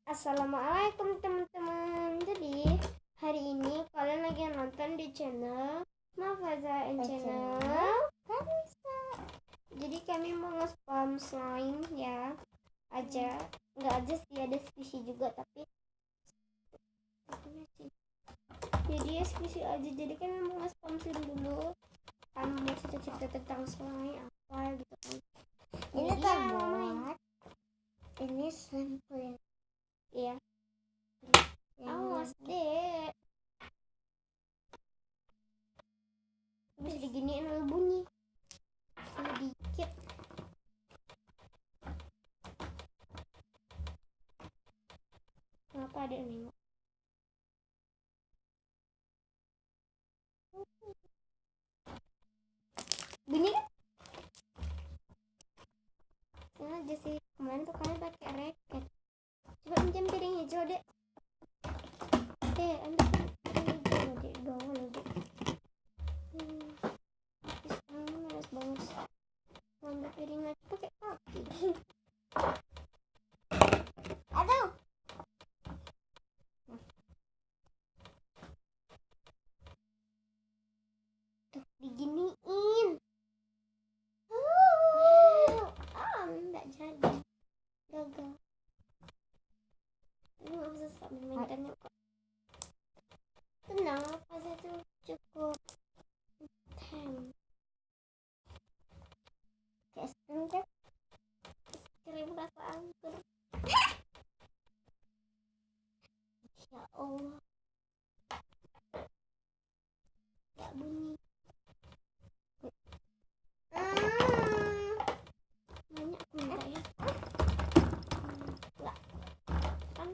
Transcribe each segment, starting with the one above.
Assalamualaikum teman-teman. Jadi hari ini kalian lagi nonton di channel Mafaza and channel Kanisa. Jadi kami mau nge-spam slime ya aja, nggak aja sih, ada squishy juga tapi jadi ya squishy aja. Jadi kami mau nge-spam slime dulu. Kami mau cerita-cerita tentang slime apa gitu kan. Ini terbuat. Ini slime. Iya. Awas dek, bisa diginiin lalu bunyi sedikit. Kenapa ada nengok? Bunyi kan? Sengaja sih, kemarin tuh kalian pakai raket. Coba pinjam piring hijau dek. Ambil piring hijau dek, doang dek. Malas banget ngambil piring lagi pakai kaki. Aduh. Tuh diginiin. Enggak jadi, gagal. Ini nggak usah sambil mainkannya kok. Tenang, apa sih itu cukup tem. Kayak es krim kan? Es krim rasa anggur. Ya Allah, gak bunyi. Banyak minta ya. Enggak kan?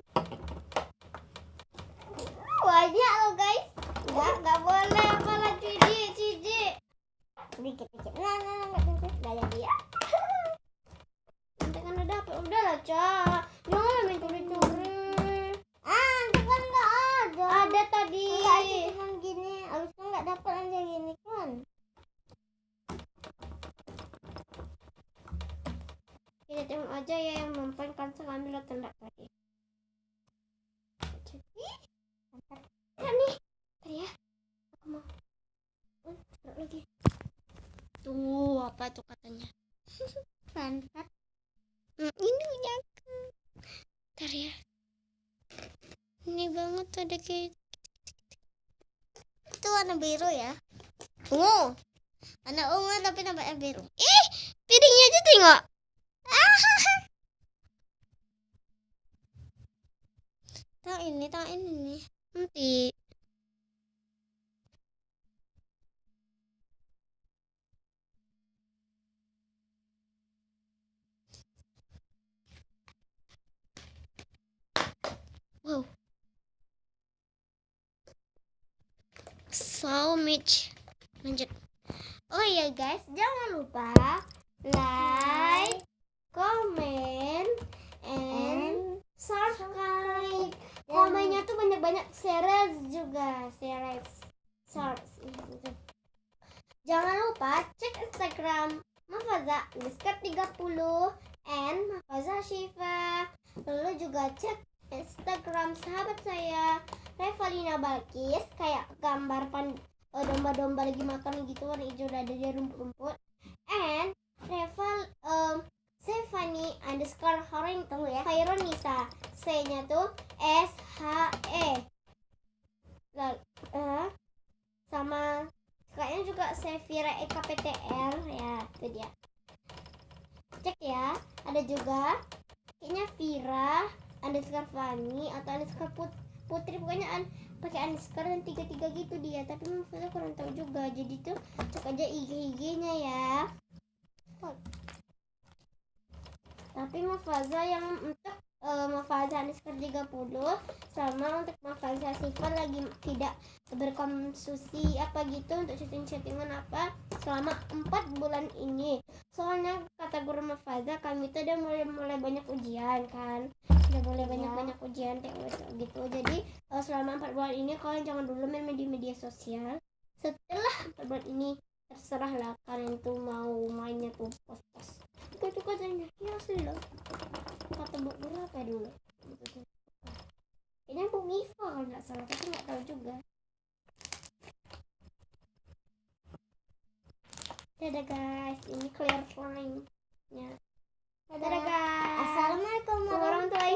Banyak loh guys. Enggak boleh apalah cici. Dikit. Nah, Gak jadi ya. Nanti kan udah dapet. Udah lah Cak, jangan main curi-curi. itu kan nggak ada. Ada tadi. Enggak aja cuman gini. Abis itu nggak dapat aja gini kan. Kita tengok aja ya yang mempan kan ambil atau enggak tadi. Jadi mantap. Ya nih tadi ya, aku mau taruh lagi. Tuh apa tuh katanya? Mantap. Ini punya aku. Ntar ya, ini banget tuh ada kayak Itu warna biru ya. ungu. Warna ungu tapi nampaknya biru. Piringnya aja tengok. Tahu ini nih. Nanti wow, so much. Lanjut. Oh iya guys, jangan lupa like, comment, and subscribe. Komennya tuh banyak-banyak, share juga, share. Jangan lupa cek Instagram Mafaza _30 and Mafaza Syifa. Lalu juga cek Instagram sahabat saya Revalina Balkis, kayak gambar domba-domba lagi makan gitu, warna hijau, ada di rumput-rumput. And Stefani _ tunggu ya, Khaironisa, C-nya tuh SHE. Sama kayaknya juga Sevira EKPTR ya, itu dia. Cek ya, ada juga kayaknya Vira _Fani atau Putri, pokoknya pakai underscore dan 33 gitu dia, tapi maksudnya kurang tahu juga. Jadi tuh cek aja IG-nya ya. Tapi Mafaza yang untuk Mafaza _30 sama untuk Mafaza Syifa lagi tidak berkonsumsi apa gitu untuk chatting-chattingan apa selama 4 bulan ini. Soalnya kata guru Mafaza, kami tuh udah mulai banyak ujian kan, udah mulai banyak ujian TUS gitu. Jadi selama 4 bulan ini kalian jangan dulu main media sosial. Setelah 4 bulan ini terserah lah kalian tuh mau mainnya tuh post-post itu katanya. Ya asli loh, kata bu guru apa dulu Miva kalau nggak salah, tapi nggak tahu juga. Dadah guys, ini clear line-nya. Dadah guys. Assalamualaikum Warahmatullahi